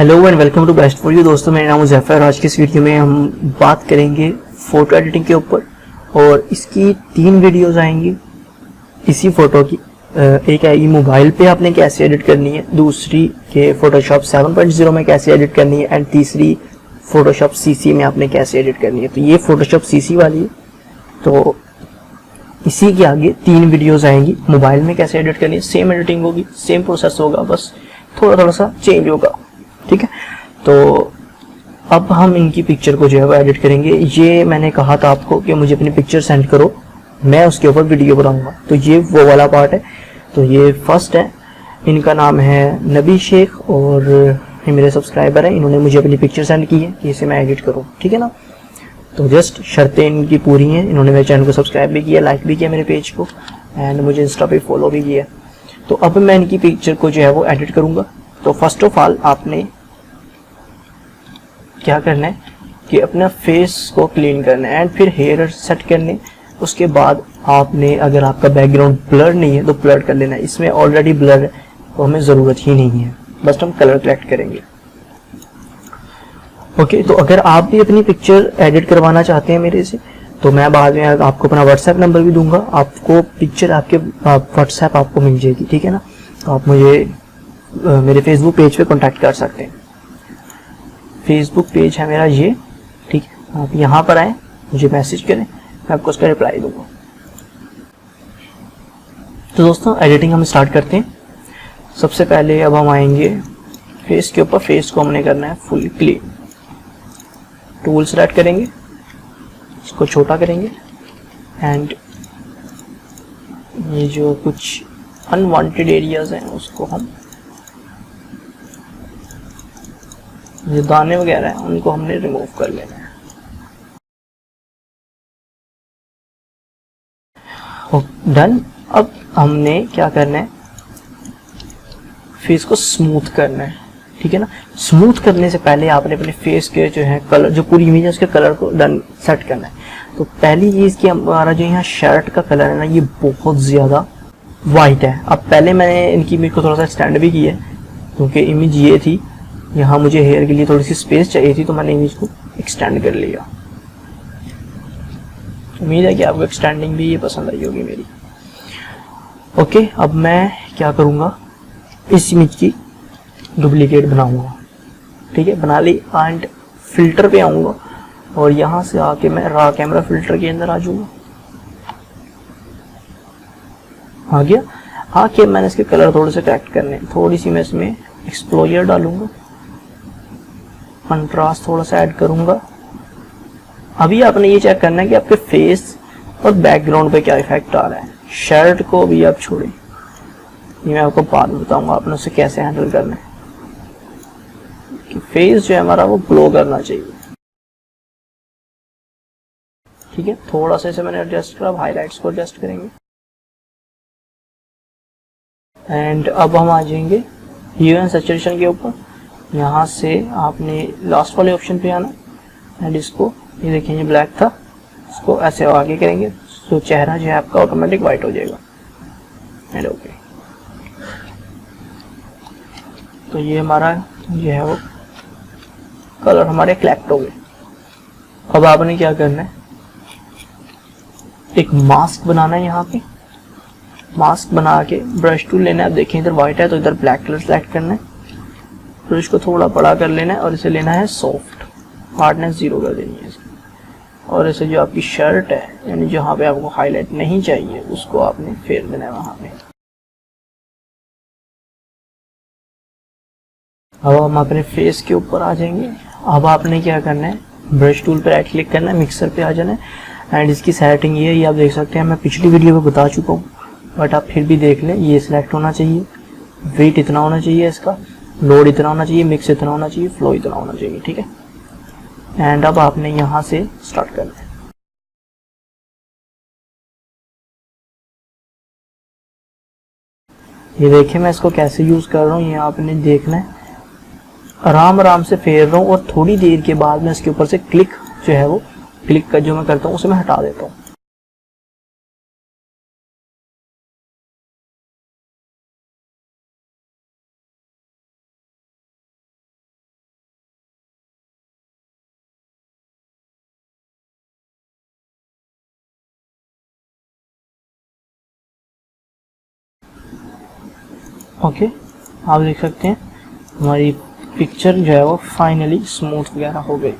Hello and welcome to best for you. दोस्तों, मेरा नाम ज़ैफ़र। आज की इस वीडियो में हम बात करेंगे फ़ोटो एडिटिंग के ऊपर और इसकी 3 वीडियोस आएंगी इसी फ़ोटो की। एक आएगी मोबाइल पे आपने कैसे एडिट करनी है, दूसरी के फ़ोटोशॉप 7.0 में कैसे एडिट करनी है एंड तीसरी फ़ोटोशॉप CC में आपने कैसे एडिट करनी है। तो ये फ़ोटोशॉप CC वाली है। तो इसी के आगे 3 वीडियोस आएंगी। मोबाइल में कैसे एडिट करनी है, सेम एडिटिंग होगी, सेम प्रोसेस होगा, बस थोड़ा सा चेंज होगा। ठीक है, तो अब हम इनकी पिक्चर को जो है वो एडिट करेंगे। ये मैंने कहा था आपको कि मुझे अपनी पिक्चर सेंड करो, मैं उसके ऊपर वीडियो बनाऊंगा। तो ये वो वाला पार्ट है। तो ये फर्स्ट है, इनका नाम है नबी शेख और ये मेरे सब्सक्राइबर हैं। इन्होंने मुझे अपनी पिक्चर सेंड की है कि इसे मैं एडिट करूँ। ठीक है ना, तो जस्ट शर्तें इनकी पूरी हैं। इन्होंने मेरे चैनल को सब्सक्राइब भी किया, लाइक भी किया मेरे पेज को एंड मुझे इंस्टा पे फॉलो भी किया। तो अब मैं इनकी पिक्चर को जो है वो एडिट करूँगा। तो फर्स्ट ऑफ ऑल आपने क्या करना है कि अपना फेस को क्लीन करना है एंड फिर हेयर सेट करने। उसके बाद आपने, अगर आपका बैकग्राउंड ब्लर नहीं है तो ब्लर कर लेना है। इसमें ऑलरेडी ब्लर है तो हमें ज़रूरत ही नहीं है, बस हम कलर करेक्ट करेंगे। ओके, तो अगर आप भी अपनी पिक्चर एडिट करवाना चाहते हैं मेरे से, तो मैं बाद में आपको अपना व्हाट्सएप नंबर भी दूंगा। आपको पिक्चर आपके व्हाट्सएप आपको मिल जाएगी। ठीक है ना, तो आप मुझे मेरे फेसबुक पेज पे कांटेक्ट कर सकते हैं। फेसबुक पेज है मेरा ये। ठीक है, आप यहाँ पर आए, मुझे मैसेज करें, मैं आपको उसका रिप्लाई दूंगा। तो दोस्तों, एडिटिंग हम स्टार्ट करते हैं। सबसे पहले अब हम आएंगे फेस के ऊपर। फेस को हमने करना है फुल क्लीन। टूल सेलेक्ट करेंगे, इसको छोटा करेंगे एंड ये जो कुछ अनवांटेड एरियाज हैं उसको हम, जो दाने वगैरह हैं उनको हमने रिमूव कर लेना है। डन। अब हमने क्या करना है, फेस को स्मूथ करना है। ठीक है ना, स्मूथ करने से पहले आपने अपने फेस के जो है कलर, जो पूरी इमेज है उसके कलर को डन सेट करना है। तो पहली चीज़ कि हमारा जो यहाँ शर्ट का कलर है ना, ये बहुत ज़्यादा वाइट है। अब पहले मैंने इनकी इमेज को थोड़ा सा एक्सटेंड भी किया है क्योंकि इमेज ये थी, यहाँ मुझे हेयर के लिए थोड़ी सी स्पेस चाहिए थी, तो मैंने इमेज को एक्सटेंड कर लिया। उम्मीद है कि आपको एक्सटेंडिंग भी ये पसंद आई होगी मेरी। ओके, अब मैं क्या करूँगा, इस इमेज की डुप्लीकेट बनाऊंगा। ठीक है, बना ली एंड फिल्टर पे आऊँगा और यहाँ से आके मैं रॉ कैमरा फिल्टर के अंदर आ जाऊँगा। आ गया। आके मैंने इसके कलर थोड़े से करेक्ट करने, थोड़ी सी मैं इसमें एक्सप्लोजर डालूंगा, कंट्रास्ट थोड़ा सा ऐड करूँगा। अभी आपने ये चेक करना है कि आपके फेस और बैकग्राउंड पे क्या इफेक्ट आ रहा है। शर्ट को भी आप छोड़ें, ये मैं आपको बाद में बताऊंगा आपने उसे कैसे हैंडल करना है कि फेस जो है हमारा वो ग्लो करना चाहिए। ठीक है, थोड़ा सा इसे मैंने एडजस्ट करा। हाईलाइट्स को एडजस्ट करेंगे एंड अब हम आ जाएंगे ह्यू एंड सैचुरेशन के ऊपर। यहाँ से आपने लास्ट वाले ऑप्शन पे आना एंड इसको, ये देखिए ये ब्लैक था, इसको ऐसे आगे करेंगे तो चेहरा जो है आपका ऑटोमेटिक वाइट हो जाएगा एंड ओके। तो ये हमारा जो है वो कलर हमारे कलेक्ट हो गए। अब आपने क्या करना है, एक मास्क बनाना है। यहाँ पे मास्क बना के ब्रश टूल लेना है। आप देखें इधर व्हाइट है तो इधर ब्लैक कलर सेलेक्ट करना है, ब्रश को थोड़ा बड़ा कर लेना है और इसे लेना है सॉफ्ट, हार्डनेस 0 कर देनी है इसकी। और इसे जो आपकी शर्ट है, यानी जहाँ पे आपको हाईलाइट नहीं चाहिए उसको आपने फेर देना है वहाँ पे। अब हम अपने फेस के ऊपर आ जाएंगे। अब आपने क्या करना है, ब्रश टूल पर राइट क्लिक करना है, मिक्सर पे आ जाना है एंड इसकी सेटिंग ये है, ये आप देख सकते हैं, मैं पिछली वीडियो में बता चुका हूँ बट आप फिर भी देख लें। ये सिलेक्ट होना चाहिए, वेट इतना होना चाहिए इसका, लोड इतना होना चाहिए, मिक्स इतना होना चाहिए, फ्लो इतना होना चाहिए। ठीक है, एंड अब आपने यहाँ से स्टार्ट करना है। ये देखिए मैं इसको कैसे यूज़ कर रहा हूँ, ये आपने देखना है। आराम आराम से फेर रहा हूँ और थोड़ी देर के बाद मैं इसके ऊपर से क्लिक जो है वो, क्लिक का जो मैं करता हूँ उसे मैं हटा देता हूँ। ओके, आप देख सकते हैं हमारी पिक्चर जो है वो फाइनली स्मूथ वगैरह हो गई।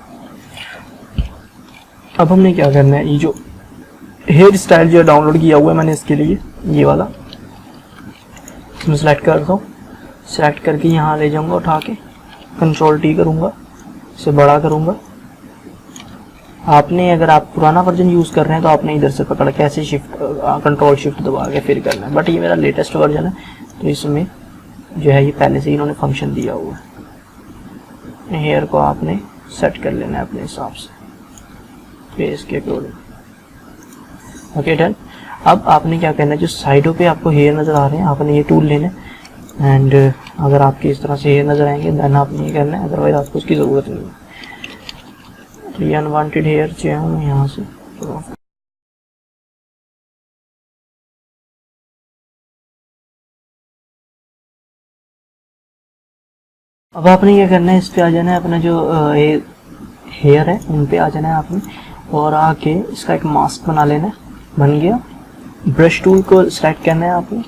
अब हमने क्या करना है, ये जो हेयर स्टाइल जो डाउनलोड किया हुआ है मैंने इसके लिए, ये वाला मैं सेलेक्ट करता हूँ। सेलेक्ट करके यहाँ ले जाऊँगा, उठा के कंट्रोल टी करूँगा, इसे बड़ा करूँगा। आपने अगर आप पुराना वर्जन यूज़ कर रहे हैं तो आपने इधर से पकड़ के ऐसे शिफ्ट कंट्रोल शिफ्ट दबा के फिर करना है, बट ये मेरा लेटेस्ट वर्जन है तो इसमें जो है ये पहले से ही इन्होंने फंक्शन दिया हुआ है। हेयर को आपने सेट कर लेना है अपने हिसाब से फेस के अकॉर्डिंग। Okay done. अब आपने क्या करना है, जो साइडों पे आपको हेयर नज़र आ रहे हैं आपने ये टूल लेना है, एंड अगर आपके इस तरह से हेयर नज़र आएंगे देन आपने ये करना है, अदरवाइज आपको उसकी ज़रूरत नहीं है। तो ये अनवांटेड हेयर जो है मैं यहाँ से अब आपने क्या करना है, इस पे आ जाना है, अपना जो हेयर है उन पे आ जाना है आपने, और आके इसका एक मास्क बना लेना है। बन गया। ब्रश टूल को सेलेक्ट करना है आपने।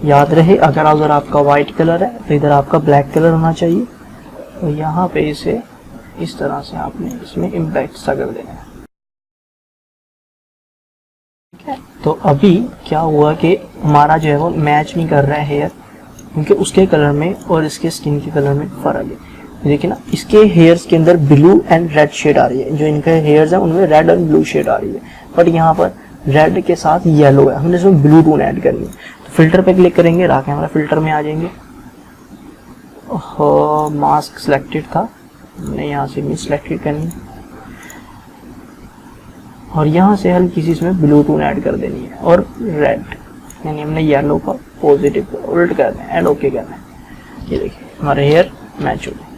याद रहे अगर उधर आपका वाइट कलर है तो इधर आपका ब्लैक कलर होना चाहिए, तो यहाँ पे इसे इस तरह से आपने इसमें इम्पैक्ट सा कर देना है। ठीक है, तो अभी क्या हुआ कि हमारा जो है वो मैच नहीं कर रहा है हेयर, क्योंकि उसके कलर में और इसके स्किन के कलर में फर्क है। देखिए ना, इसके हेयर्स के अंदर ब्लू एंड रेड शेड आ रही है, जो इनके हेयर्स हैं उनमें रेड और ब्लू शेड आ रही है, बट यहाँ पर रेड के साथ येलो है, हमने इसमें ब्लू टोन ऐड करनी है। तो फिल्टर पे क्लिक करेंगे, रा कैमरा फिल्टर में आ जाएंगे। मास्क सिलेक्टेड था, हमने यहाँ से भी सिलेक्टेड करनी है और यहाँ से हल्की सी इसमें ब्लू टोन ऐड कर देनी है और रेड, यानी हमने येलो का पॉजिटिव को उल्ट करना है एंड ओके करना है। ये देखिए हमारे हेयर मैच हो गए।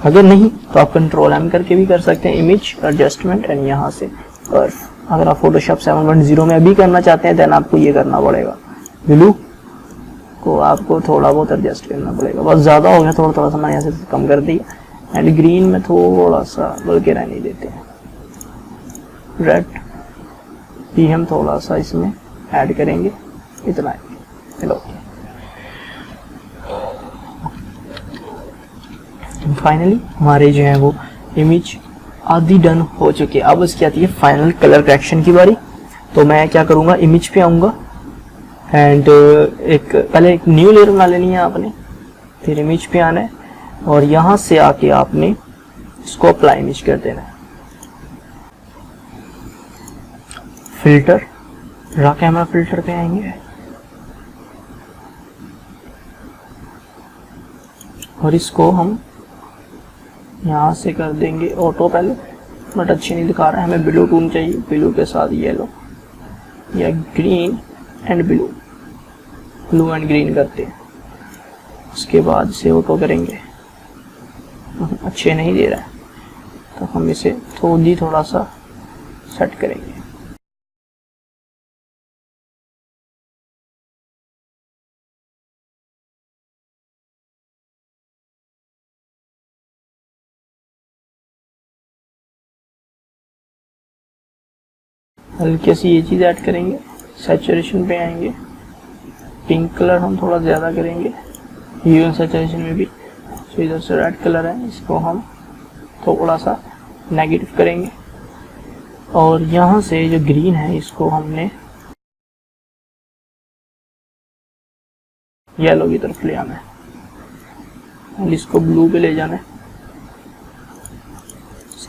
अगर नहीं तो आप कंट्रोल एम करके भी कर सकते हैं, इमेज एडजस्टमेंट एंड यहाँ से कर्व। अगर आप फोटोशॉप 7.0 में अभी करना चाहते हैं देन आपको ये करना पड़ेगा, ब्लू को आपको थोड़ा बहुत एडजस्ट करना पड़ेगा, बस ज़्यादा हो गया, थोड़ा थोड़ा सा मैंने यहाँ से कम कर दिया। एंड ग्रीन में थोड़ा सा बल्कि रहने देते हैं, रेड भी हम थोड़ा सा इसमें ऐड करेंगे, इतना है। चलो फाइनली हमारे जो है वो इमेज आधी डन हो चुकी है। अब इसकी आती है फाइनल कलर करेक्शन की बारी। तो मैं क्या करूँगा, इमेज पे आऊँगा एंड पहले एक न्यू लेयर बना लेनी है आपने, फिर इमेज पे आना है और यहाँ से आके आपने इसको अप्लाई इमेज कर देना है। फिल्टर, रा कैमरा फिल्टर पे आएंगे और इसको हम यहाँ से कर देंगे ऑटो पहले, बट अच्छी नहीं दिखा रहा है, हमें ब्लू टोन चाहिए, ब्लू के साथ येलो या green and blue, blue and green करते हैं। उसके बाद इसे ऑटो करेंगे, अच्छे नहीं दे रहा है तो हम इसे थोड़ा सा सेट करेंगे। हल्के सी ये चीज़ ऐड करेंगे, सैचुरेशन पे आएंगे, पिंक कलर हम थोड़ा ज़्यादा करेंगे, ह्यू सैचुरेशन में भी। तो इधर से रेड कलर है, इसको हम थोड़ा सा नेगेटिव करेंगे और यहाँ से जो ग्रीन है इसको हमने येलो की तरफ ले आना है और इसको ब्लू पे ले जाना है।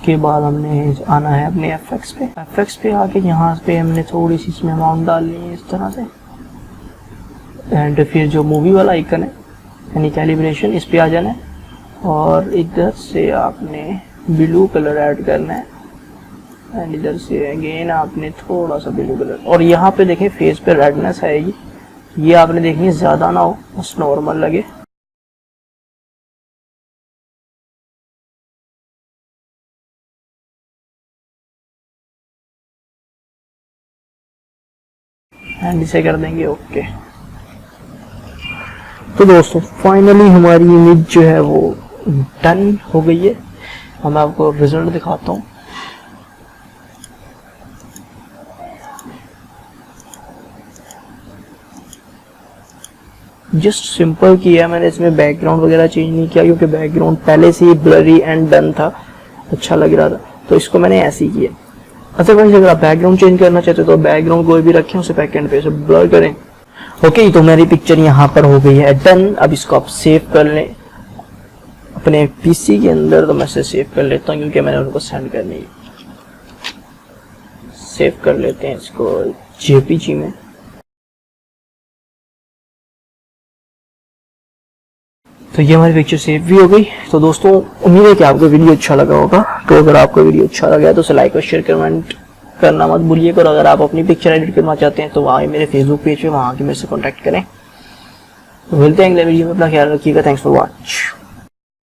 के बाद हमने आना है अपने एफएक्स पे आके यहाँ पे हमने थोड़ी सी इसमें अमाउंट डालनी है इस तरह से, एंड फिर जो मूवी वाला आइकन है यानी कैलिब्रेशन, इस पे आ जाना है और इधर से आपने ब्लू कलर ऐड करना है एंड इधर से अगेन आपने थोड़ा सा ब्लू कलर, और यहाँ पे देखें फेस पे रेडनेस आएगी, ये आपने देखनी ज़्यादा ना हो, बस नॉर्मल लगे। एंड इसे कर देंगे ओके। तो दोस्तों फाइनली हमारी इमेज जो है वो डन हो गई है। अब मैं आपको रिजल्ट दिखाता हूँ। जस्ट सिंपल किया मैंने, इसमें बैकग्राउंड वगैरह चेंज नहीं किया क्योंकि बैकग्राउंड पहले से ही ब्लरी एंड डन था, अच्छा लग रहा था, तो इसको मैंने ऐसे ही किया। अदरवाइज अगर आप बैकग्राउंड चेंज करना चाहते हो तो बैकग्राउंड कोई भी रखें, उसे बैकएंड पे से ब्लर करें। ओके, तो मेरी पिक्चर यहाँ पर हो गई है डन। अब इसको आप सेव कर लें अपने पीसी के अंदर, तो मैं इसे सेव कर लेता हूँ क्योंकि मैंने उनको सेंड करनी है। सेव कर लेते हैं इसको जेपीजी में। तो ये हमारी पिक्चर सेव भी हो गई। तो दोस्तों उम्मीद है कि आपको वीडियो अच्छा लगा होगा। तो अगर आपको वीडियो अच्छा लगा तो उसे लाइक और शेयर कमेंट करना मत भूलिएगा। और अगर आप अपनी पिक्चर एडिट करना चाहते हैं तो आए मेरे फेसबुक पेज पे, वहाँ आके मेरे से कॉन्टैक्ट करें। तो मिलते हैं अगले वीडियो में, अपना ख्याल रखिएगा। Thanks for watch.